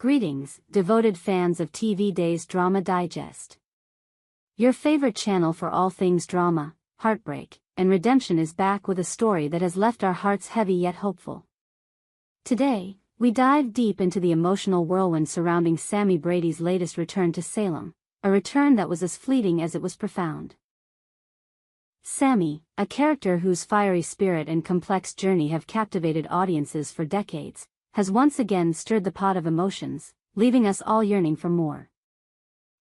Greetings, devoted fans of TV Days Drama Digest. Your favorite channel for all things drama, heartbreak, and redemption is back with a story that has left our hearts heavy yet hopeful. Today, we dive deep into the emotional whirlwind surrounding Sammy Brady's latest return to Salem, a return that was as fleeting as it was profound. Sammy, a character whose fiery spirit and complex journey have captivated audiences for decades, has once again stirred the pot of emotions, leaving us all yearning for more.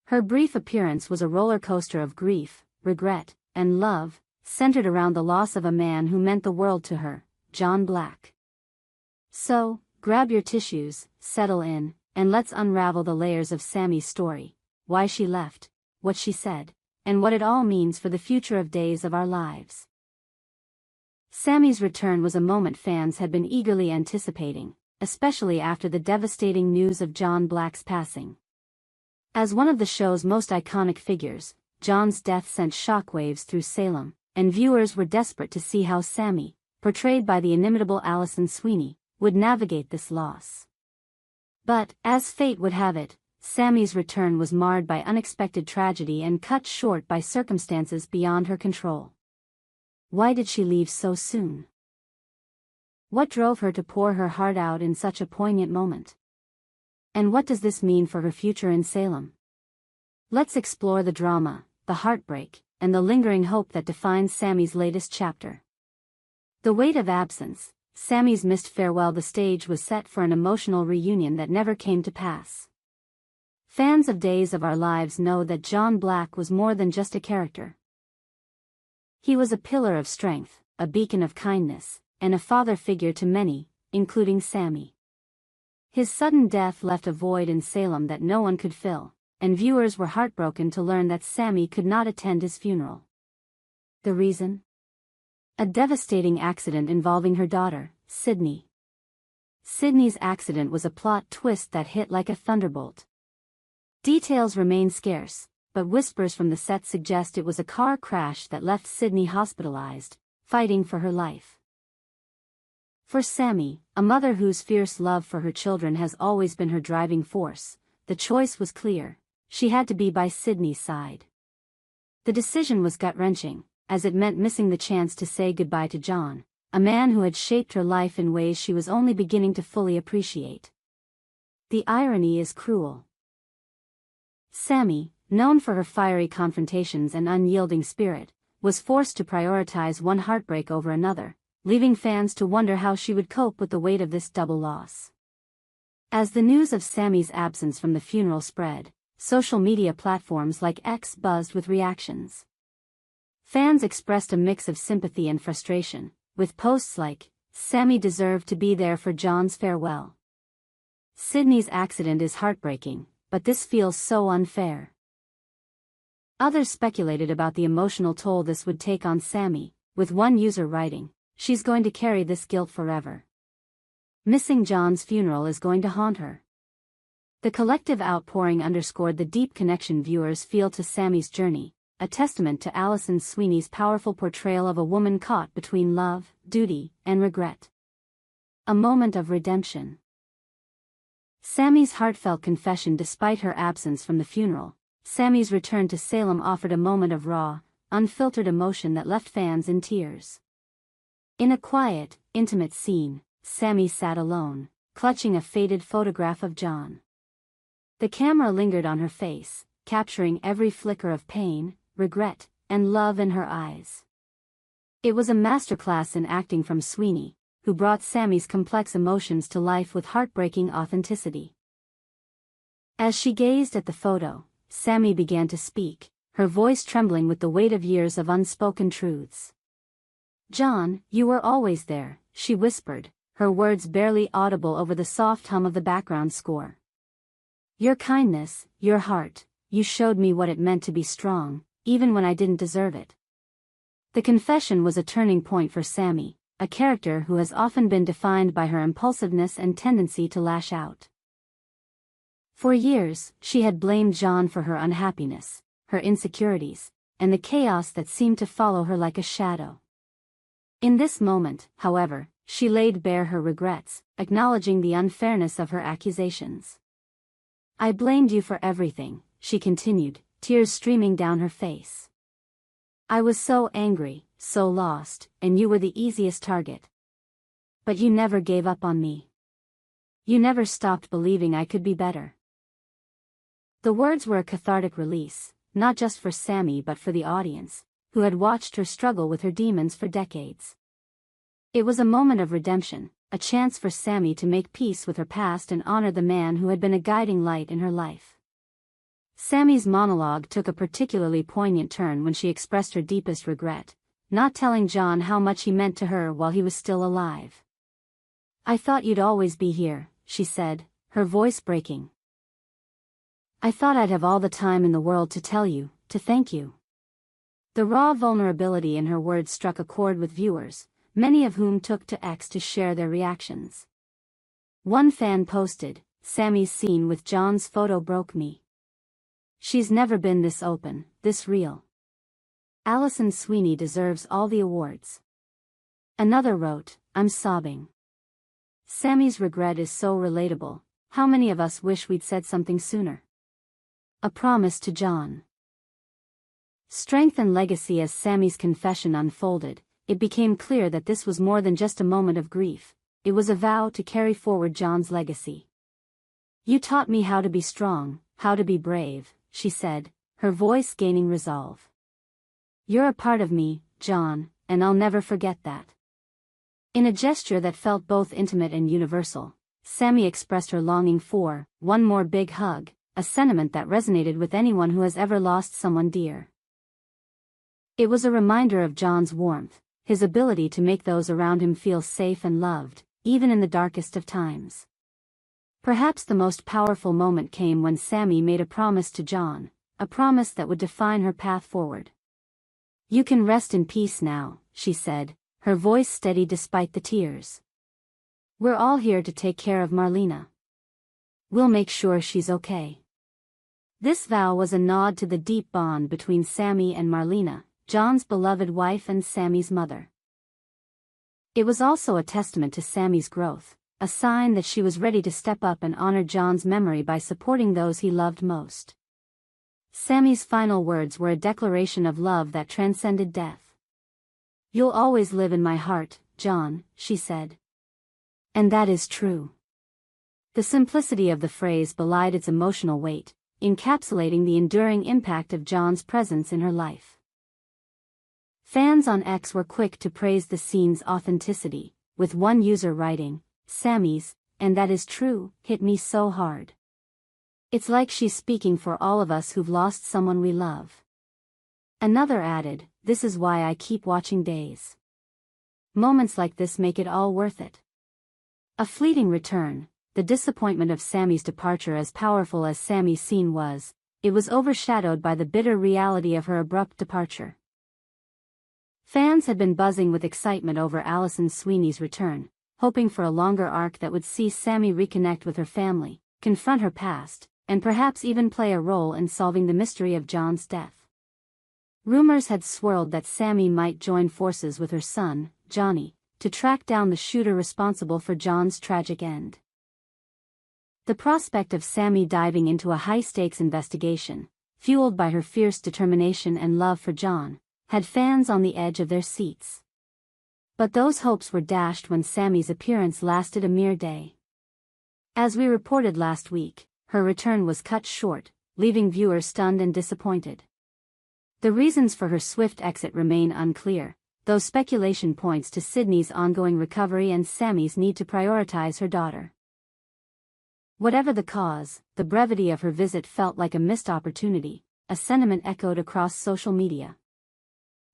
Her brief appearance was a roller coaster of grief, regret, and love, centered around the loss of a man who meant the world to her, John Black. So, grab your tissues, settle in, and let's unravel the layers of Sammy's story, why she left, what she said, and what it all means for the future of Days of Our Lives. Sammy's return was a moment fans had been eagerly anticipating, especially after the devastating news of John Black's passing. As one of the show's most iconic figures, John's death sent shockwaves through Salem, and viewers were desperate to see how Sammy, portrayed by the inimitable Alison Sweeney, would navigate this loss. But, as fate would have it, Sammy's return was marred by unexpected tragedy and cut short by circumstances beyond her control. Why did she leave so soon? What drove her to pour her heart out in such a poignant moment? And what does this mean for her future in Salem? Let's explore the drama, the heartbreak, and the lingering hope that defines Sammy's latest chapter. The weight of absence, Sammy's missed farewell. The stage was set for an emotional reunion that never came to pass. Fans of Days of Our Lives know that John Black was more than just a character. He was a pillar of strength, a beacon of kindness, and a father figure to many, including Sammy. His sudden death left a void in Salem that no one could fill, and viewers were heartbroken to learn that Sammy could not attend his funeral. The reason? A devastating accident involving her daughter, Sydney. Sydney's accident was a plot twist that hit like a thunderbolt. Details remain scarce, but whispers from the set suggest it was a car crash that left Sydney hospitalized, fighting for her life. For Sammy, a mother whose fierce love for her children has always been her driving force, the choice was clear: she had to be by Sydney's side. The decision was gut-wrenching, as it meant missing the chance to say goodbye to John, a man who had shaped her life in ways she was only beginning to fully appreciate. The irony is cruel. Sammy, known for her fiery confrontations and unyielding spirit, was forced to prioritize one heartbreak over another, leaving fans to wonder how she would cope with the weight of this double loss. As the news of Sammy's absence from the funeral spread, social media platforms like X buzzed with reactions. Fans expressed a mix of sympathy and frustration, with posts like, "Sammy deserved to be there for John's farewell." "Sydney's accident is heartbreaking, but this feels so unfair." Others speculated about the emotional toll this would take on Sammy, with one user writing, "She's going to carry this guilt forever. Missing John's funeral is going to haunt her." The collective outpouring underscored the deep connection viewers feel to Sammy's journey, a testament to Alison Sweeney's powerful portrayal of a woman caught between love, duty, and regret. A moment of redemption. Sammy's heartfelt confession. Despite her absence from the funeral, Sammy's return to Salem offered a moment of raw, unfiltered emotion that left fans in tears. In a quiet, intimate scene, Sammy sat alone, clutching a faded photograph of John. The camera lingered on her face, capturing every flicker of pain, regret, and love in her eyes. It was a masterclass in acting from Sweeney, who brought Sammy's complex emotions to life with heartbreaking authenticity. As she gazed at the photo, Sammy began to speak, her voice trembling with the weight of years of unspoken truths. "John, you were always there," she whispered, her words barely audible over the soft hum of the background score. "Your kindness, your heart, you showed me what it meant to be strong, even when I didn't deserve it." The confession was a turning point for Sammy, a character who has often been defined by her impulsiveness and tendency to lash out. For years, she had blamed John for her unhappiness, her insecurities, and the chaos that seemed to follow her like a shadow. In this moment, however, she laid bare her regrets, acknowledging the unfairness of her accusations. I blamed you for everything, she continued, tears streaming down her face. I was so angry, so lost, and you were the easiest target. But you never gave up on me. You never stopped believing I could be better. The words were a cathartic release, not just for Sammy but for the audience, who had watched her struggle with her demons for decades. It was a moment of redemption, a chance for Sammy to make peace with her past and honor the man who had been a guiding light in her life. Sammy's monologue took a particularly poignant turn when she expressed her deepest regret, not telling John how much he meant to her while he was still alive. I thought you'd always be here, she said, her voice breaking. I thought I'd have all the time in the world to tell you, to thank you. The raw vulnerability in her words struck a chord with viewers, many of whom took to X to share their reactions. One fan posted, "Sammy's scene with John's photo broke me. She's never been this open, this real. Alison Sweeney deserves all the awards." Another wrote, "I'm sobbing. Sammy's regret is so relatable, how many of us wish we'd said something sooner?" A promise to John. Strength and legacy. As Sammy's confession unfolded, it became clear that this was more than just a moment of grief, it was a vow to carry forward John's legacy. You taught me how to be strong, how to be brave, she said, her voice gaining resolve. You're a part of me, John, and I'll never forget that. In a gesture that felt both intimate and universal, Sammy expressed her longing for one more big hug, a sentiment that resonated with anyone who has ever lost someone dear. It was a reminder of John's warmth, his ability to make those around him feel safe and loved, even in the darkest of times. Perhaps the most powerful moment came when Sammy made a promise to John, a promise that would define her path forward. You can rest in peace now, she said, her voice steady despite the tears. We're all here to take care of Marlena. We'll make sure she's okay. This vow was a nod to the deep bond between Sammy and Marlena, John's beloved wife and Sammy's mother. It was also a testament to Sammy's growth, a sign that she was ready to step up and honor John's memory by supporting those he loved most. Sammy's final words were a declaration of love that transcended death. You'll always live in my heart, John, she said. And that is true. The simplicity of the phrase belied its emotional weight, encapsulating the enduring impact of John's presence in her life. Fans on X were quick to praise the scene's authenticity, with one user writing, Sammy's, and that is true, hit me so hard. It's like she's speaking for all of us who've lost someone we love. Another added, this is why I keep watching Days. Moments like this make it all worth it. A fleeting return, the disappointment of Sammy's departure. As powerful as Sammy's scene was, it was overshadowed by the bitter reality of her abrupt departure. Fans had been buzzing with excitement over Alison Sweeney's return, hoping for a longer arc that would see Sammy reconnect with her family, confront her past, and perhaps even play a role in solving the mystery of John's death. Rumors had swirled that Sammy might join forces with her son, Johnny, to track down the shooter responsible for John's tragic end. The prospect of Sammy diving into a high-stakes investigation, fueled by her fierce determination and love for John, had fans on the edge of their seats. But those hopes were dashed when Sammy's appearance lasted a mere day. As we reported last week, her return was cut short, leaving viewers stunned and disappointed. The reasons for her swift exit remain unclear, though speculation points to Sydney's ongoing recovery and Sammy's need to prioritize her daughter. Whatever the cause, the brevity of her visit felt like a missed opportunity, a sentiment echoed across social media.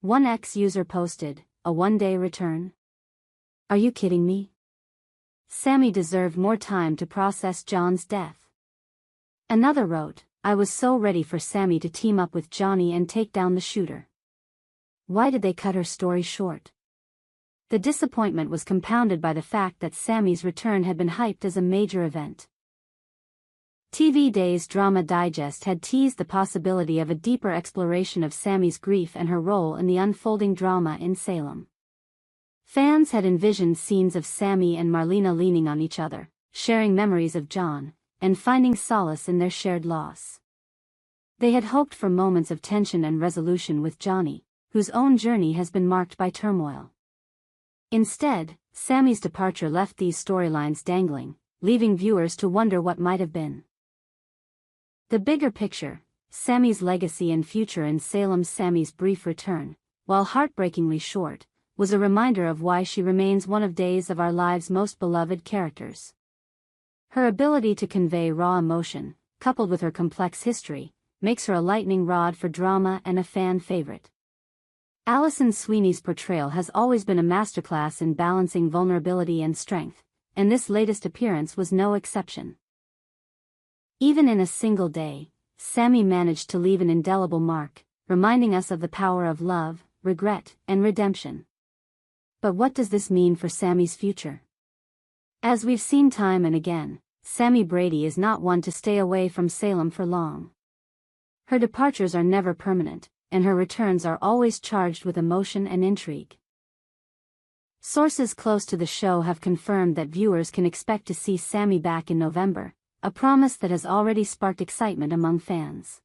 One X-user posted, a one-day return? Are you kidding me? Sammy deserved more time to process John's death. Another wrote, I was so ready for Sammy to team up with Johnny and take down the shooter. Why did they cut her story short? The disappointment was compounded by the fact that Sammy's return had been hyped as a major event. TV Days Drama Digest had teased the possibility of a deeper exploration of Sammy's grief and her role in the unfolding drama in Salem. Fans had envisioned scenes of Sammy and Marlena leaning on each other, sharing memories of John, and finding solace in their shared loss. They had hoped for moments of tension and resolution with Johnny, whose own journey has been marked by turmoil. Instead, Sammy's departure left these storylines dangling, leaving viewers to wonder what might have been. The bigger picture, Sammy's legacy and future in Salem. Sammy's brief return, while heartbreakingly short, was a reminder of why she remains one of Days of Our Lives' most beloved characters. Her ability to convey raw emotion, coupled with her complex history, makes her a lightning rod for drama and a fan favorite. Alison Sweeney's portrayal has always been a masterclass in balancing vulnerability and strength, and this latest appearance was no exception. Even in a single day, Sammy managed to leave an indelible mark, reminding us of the power of love, regret, and redemption. But what does this mean for Sammy's future? As we've seen time and again, Sammy Brady is not one to stay away from Salem for long. Her departures are never permanent, and her returns are always charged with emotion and intrigue. Sources close to the show have confirmed that viewers can expect to see Sammy back in November, a promise that has already sparked excitement among fans.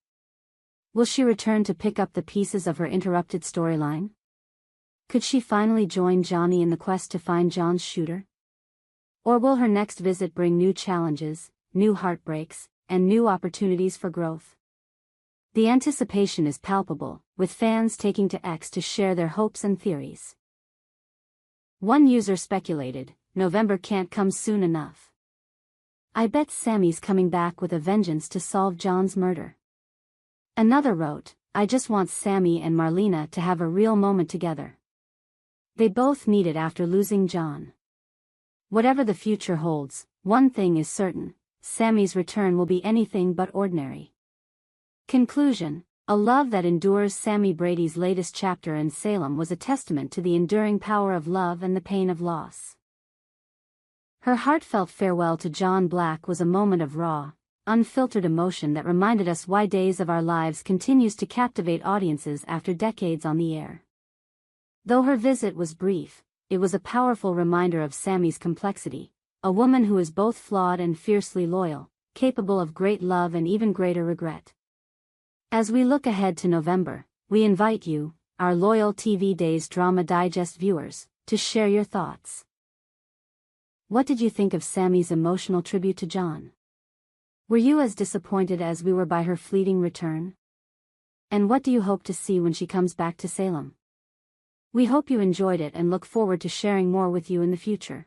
Will she return to pick up the pieces of her interrupted storyline? Could she finally join Johnny in the quest to find John's shooter? Or will her next visit bring new challenges, new heartbreaks, and new opportunities for growth? The anticipation is palpable, with fans taking to X to share their hopes and theories. One user speculated, "November can't come soon enough. I bet Sammy's coming back with a vengeance to solve John's murder." Another wrote, "I just want Sammy and Marlena to have a real moment together. They both need it after losing John." Whatever the future holds, one thing is certain: Sammy's return will be anything but ordinary. Conclusion: a love that endures. Sammy Brady's latest chapter in Salem was a testament to the enduring power of love and the pain of loss. Her heartfelt farewell to John Black was a moment of raw, unfiltered emotion that reminded us why Days of Our Lives continues to captivate audiences after decades on the air. Though her visit was brief, it was a powerful reminder of Sammy's complexity, a woman who is both flawed and fiercely loyal, capable of great love and even greater regret. As we look ahead to November, we invite you, our loyal TV Days Drama Digest viewers, to share your thoughts. What did you think of Sammy's emotional tribute to John? Were you as disappointed as we were by her fleeting return? And what do you hope to see when she comes back to Salem? We hope you enjoyed it and look forward to sharing more with you in the future.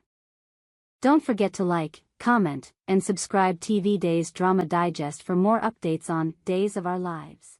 Don't forget to like, comment, and subscribe TV Days Drama Digest for more updates on Days of Our Lives.